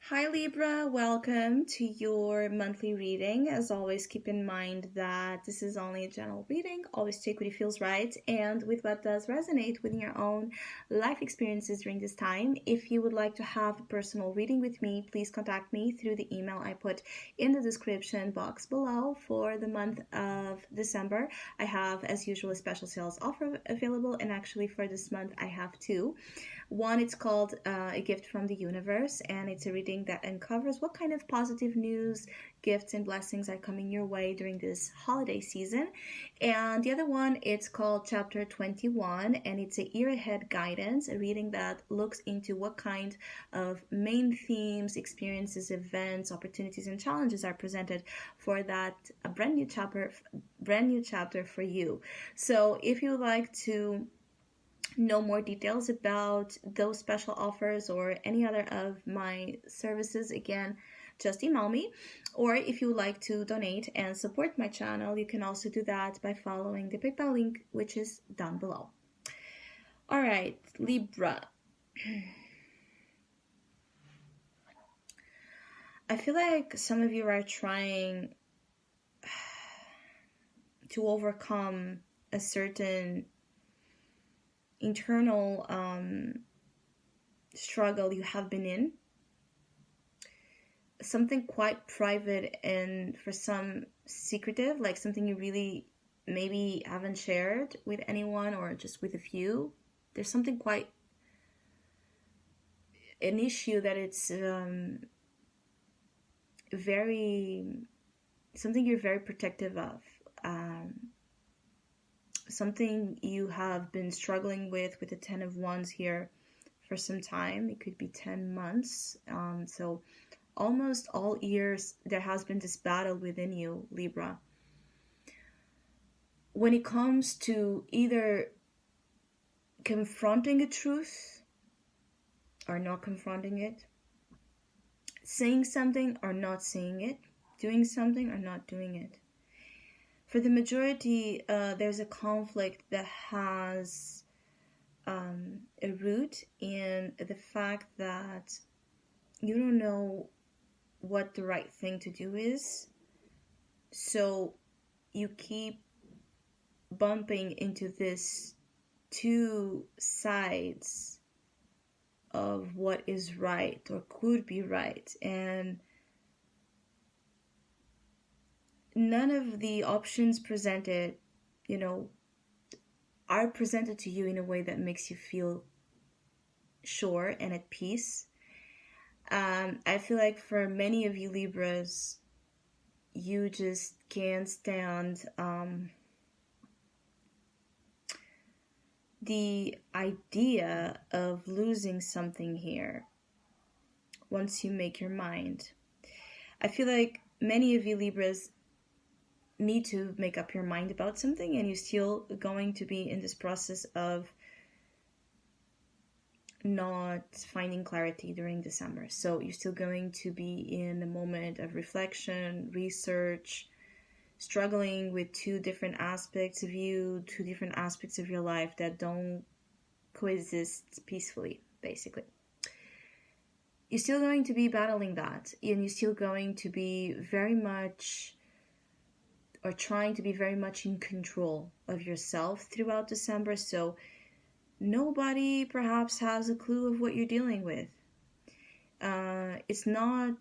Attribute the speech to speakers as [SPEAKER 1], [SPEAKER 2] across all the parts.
[SPEAKER 1] Hi Libra, welcome to your monthly reading. As always, keep in mind that this is only a general reading. Always take what feels right and with what does resonate with your own life experiences during this time. If you would like to have a personal reading with me, please contact me through the email I put in the description box below. For the month of December, I have, as usual, a special sales offer available, and actually for this month I have two. One, it's called A Gift from the Universe, and it's a reading that uncovers what kind of positive news, gifts, and blessings are coming your way during this holiday season. And the other one, it's called Chapter 21, and it's a year ahead guidance, a reading that looks into what kind of main themes, experiences, events, opportunities, and challenges are presented for that brand new chapter for you. So if you would like to know more details about those special offers or any other of my services, again, just email me. Or if you would like to donate and support my channel, you can also do that by following the PayPal link, which is down below. All right, Libra. I feel like some of you are trying to overcome a certain internal struggle you have been in, something quite private and for some secretive, like something you really maybe haven't shared with anyone or just with a few. There's something quite an issue that it's something you're very protective of, something you have been struggling with the 10 of Wands here for some time. It could be 10 months. So almost all years there has been this battle within you, Libra. When it comes to either confronting a truth or not confronting it, saying something or not saying it, doing something or not doing it. For the majority, there's a conflict that has a root in the fact that you don't know what the right thing to do is. So you keep bumping into this two sides of what is right or could be right, and none of the options presented, are presented to you in a way that makes you feel sure and at peace. I feel like for many of you Libras, you just can't stand the idea of losing something here once you make your mind. I feel like many of you Libras need to make up your mind about something, and you're still going to be in this process of not finding clarity during December. So you're still going to be in a moment of reflection, research, struggling with two different aspects of you, two different aspects of your life that don't coexist peacefully, basically. You're still going to be battling that, and you're still going to be very much, or trying to be very much in control of yourself throughout December. So nobody perhaps has a clue of what you're dealing with. It's not,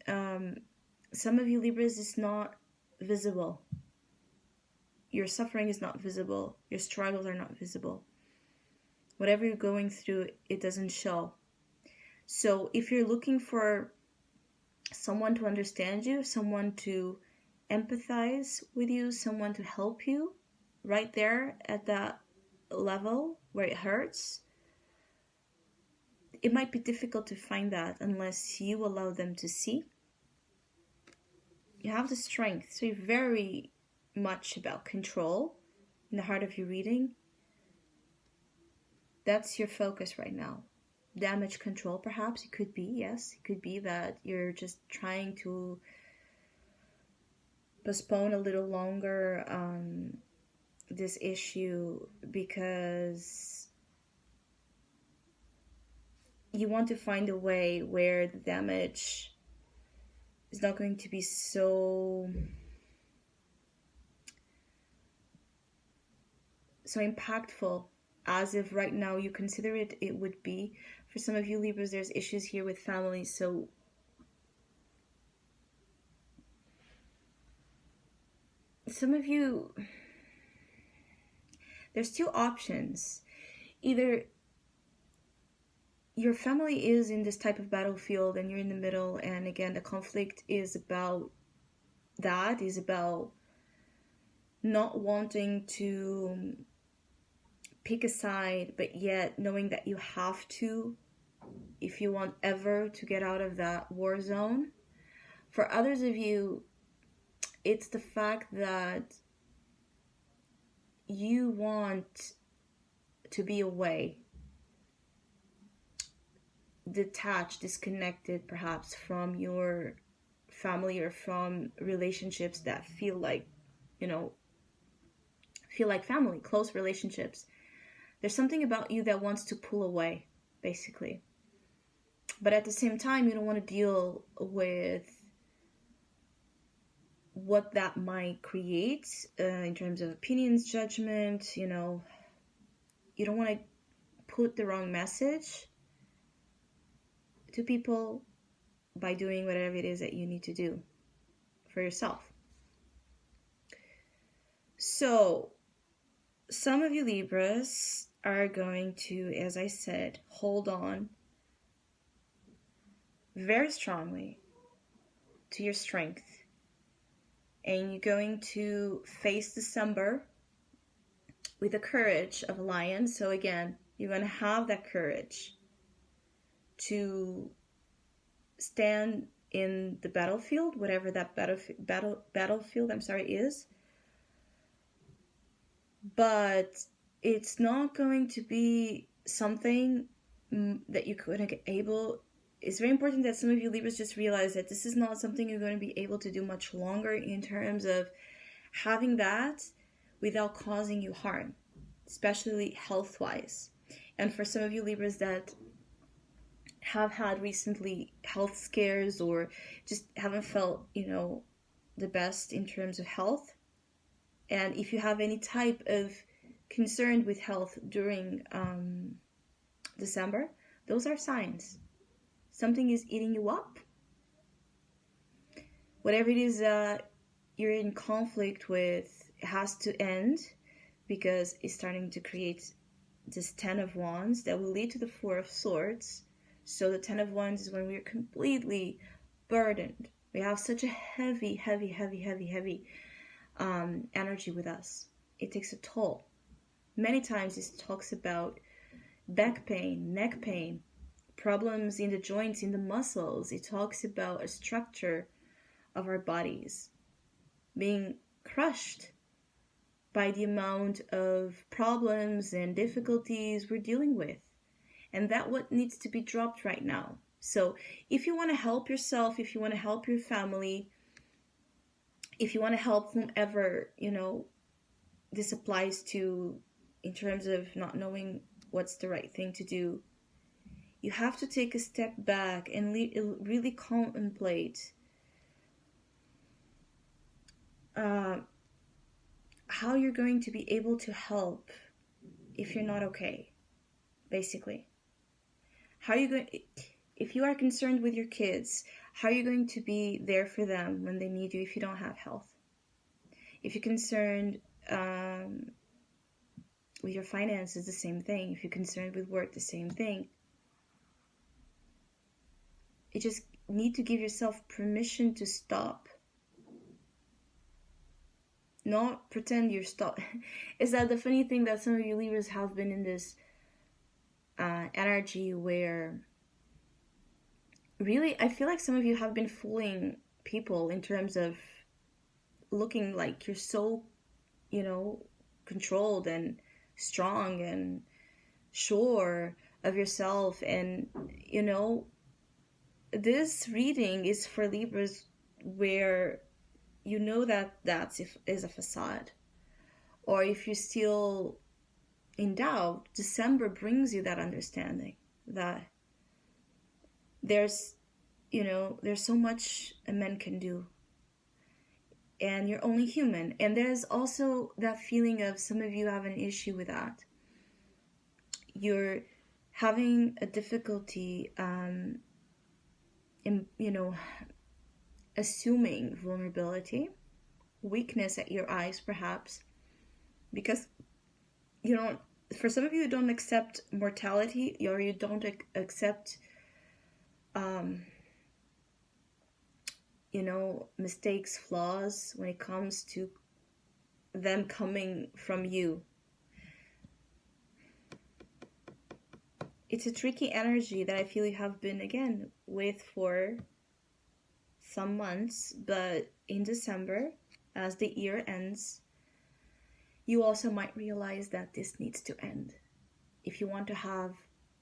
[SPEAKER 1] some of you Libras, it's not visible. Your suffering is not visible. Your struggles are not visible. Whatever you're going through, it doesn't show. So if you're looking for someone to understand you, someone to empathize with you, someone to help you right there at that level where it hurts, it might be difficult to find that unless you allow them to see. You have the strength, so you're very much about control in the heart of your reading. That's your focus right now. Damage control, perhaps. It could be, yes. It could be that you're just trying to postpone a little longer this issue because you want to find a way where the damage is not going to be so impactful as if right now you consider it would be. For some of you Libras, there's issues here with family, so some of you, there's two options. Either your family is in this type of battlefield and you're in the middle, and again the conflict is about that, is about not wanting to pick a side, but yet knowing that you have to if you want ever to get out of that war zone. For others of you, it's the fact that you want to be away, detached, disconnected perhaps from your family or from relationships that feel like, feel like family, close relationships. There's something about you that wants to pull away, basically. But at the same time, you don't want to deal with what that might create in terms of opinions, judgment. You don't want to put the wrong message to people by doing whatever it is that you need to do for yourself. So some of you Libras are going to, as I said, hold on very strongly to your strength, and you're going to face December with the courage of a lion. So again, you're going to have that courage to stand in the battlefield, whatever that battlefield is. But it's not going to be something that you're going to get able. It's very important that some of you Libras just realize that this is not something you're going to be able to do much longer in terms of having that without causing you harm, especially health-wise. And for some of you Libras that have had recently health scares or just haven't felt, the best in terms of health, and if you have any type of concern with health during December, those are signs. Something is eating you up. Whatever it is you're in conflict with, it has to end, because it's starting to create this 10 of Wands that will lead to the 4 of Swords. So the 10 of Wands is when we're completely burdened. We have such a heavy energy with us. It takes a toll. Many times it talks about back pain, neck pain, problems in the joints, in the muscles. It talks about a structure of our bodies being crushed by the amount of problems and difficulties we're dealing with. And that's what needs to be dropped right now. So if you want to help yourself, if you want to help your family, if you want to help whomever, this applies to in terms of not knowing what's the right thing to do, you have to take a step back and really contemplate how you're going to be able to help if you're not okay, basically. How are you going, if you are concerned with your kids, how are you going to be there for them when they need you if you don't have health? If you're concerned with your finances, the same thing. If you're concerned with work, the same thing. You just need to give yourself permission to stop. Not pretend you're stopped. Is that the funny thing that some of you Libras have been in this energy where really I feel like some of you have been fooling people in terms of looking like you're so, controlled and strong and sure of yourself. And, this reading is for Libras where that is a facade. Or if you're still in doubt, December brings you that understanding that There's, there's so much a man can do, and you're only human. And there's also that feeling of some of you have an issue with that. You're having a difficulty in, assuming vulnerability, weakness at your eyes, perhaps, because you don't, for some of you, you don't accept mortality, or you don't accept mistakes, flaws, when it comes to them coming from you. It's a tricky energy that I feel you have been, again, with for some months, but in December, as the year ends, you also might realize that this needs to end. If you want to have,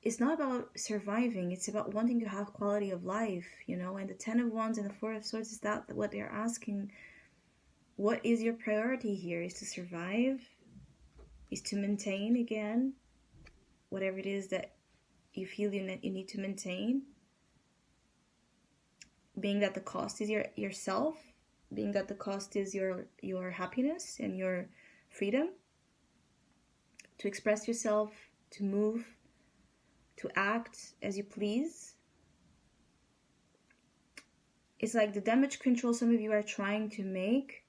[SPEAKER 1] it's not about surviving, it's about wanting to have quality of life, and the 10 of Wands and the 4 of Swords, is that what they're asking? What is your priority here? Is to survive? Is to maintain, again, whatever it is that you feel you need to maintain? Being that the cost is yourself, being that the cost is your happiness and your freedom to express yourself, to move, to act as you please. It's like the damage control some of you are trying to make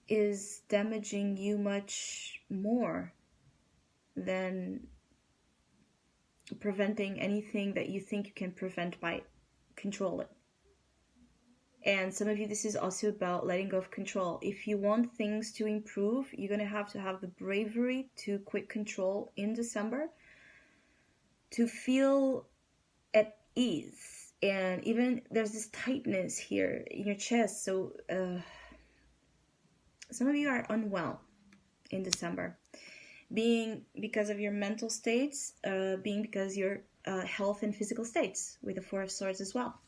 [SPEAKER 1] is damaging you much more than preventing anything that you think you can prevent by controlling. And some of you, this is also about letting go of control. If you want things to improve, you're going to have the bravery to quit control in December, to feel at ease. And even there's this tightness here in your chest. So some of you are unwell in December, being because of your mental states, being because your health and physical states, with the 4 of Swords as well.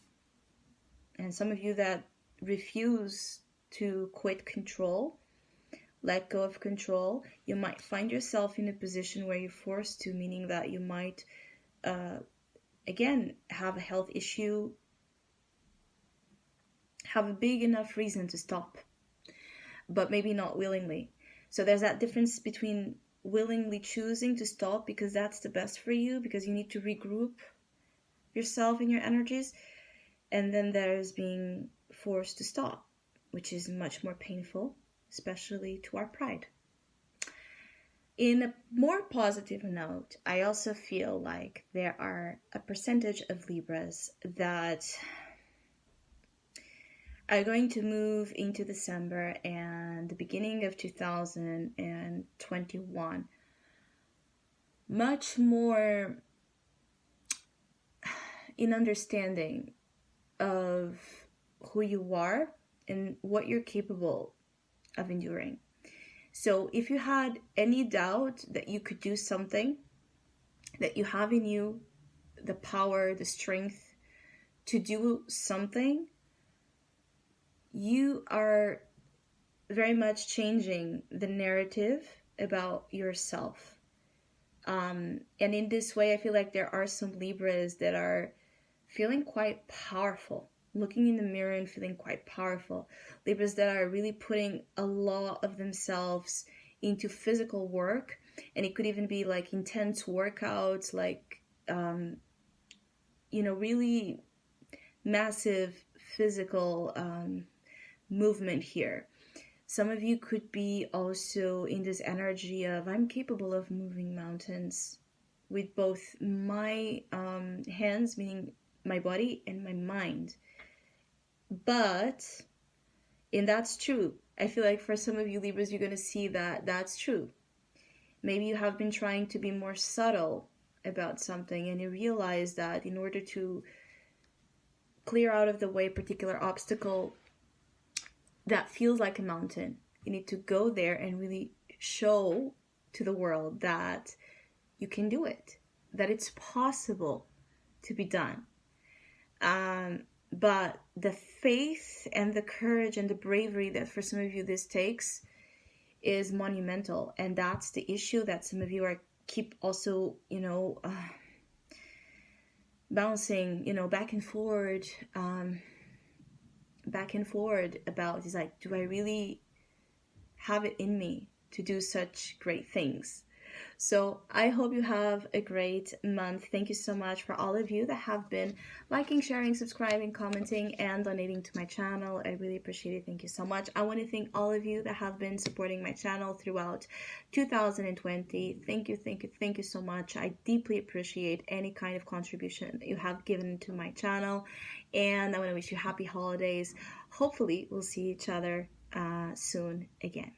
[SPEAKER 1] And some of you that refuse to quit control, let go of control, you might find yourself in a position where you're forced to, meaning that you might, again, have a health issue, have a big enough reason to stop, but maybe not willingly. So there's that difference between willingly choosing to stop because that's the best for you, because you need to regroup yourself and your energies, and then there's being forced to stop, which is much more painful, especially to our pride. In a more positive note, I also feel like there are a percentage of Libras that are going to move into December and the beginning of 2021 much more in understanding of who you are and what you're capable of enduring. So if you had any doubt that you could do something, that you have in you the power, the strength to do something, you are very much changing the narrative about yourself. And in this way, I feel like there are some Libras that are feeling quite powerful, looking in the mirror and feeling quite powerful. Libras that are really putting a lot of themselves into physical work, and it could even be like intense workouts, like, really massive physical movement here. Some of you could be also in this energy of, I'm capable of moving mountains with both my hands, meaning my body, and my mind. But, and that's true. I feel like for some of you Libras, you're going to see that that's true. Maybe you have been trying to be more subtle about something, and you realize that in order to clear out of the way a particular obstacle that feels like a mountain, you need to go there and really show to the world that you can do it, that it's possible to be done. But the faith and the courage and the bravery that for some of you this takes is monumental. And that's the issue that some of you keep also, bouncing, back and forward about, is like, do I really have it in me to do such great things? So I hope you have a great month. Thank you so much for all of you that have been liking, sharing, subscribing, commenting, and donating to my channel. I really appreciate it. Thank you so much. I want to thank all of you that have been supporting my channel throughout 2020. Thank you, thank you, thank you so much. I deeply appreciate any kind of contribution that you have given to my channel. And I want to wish you happy holidays. Hopefully, we'll see each other soon again.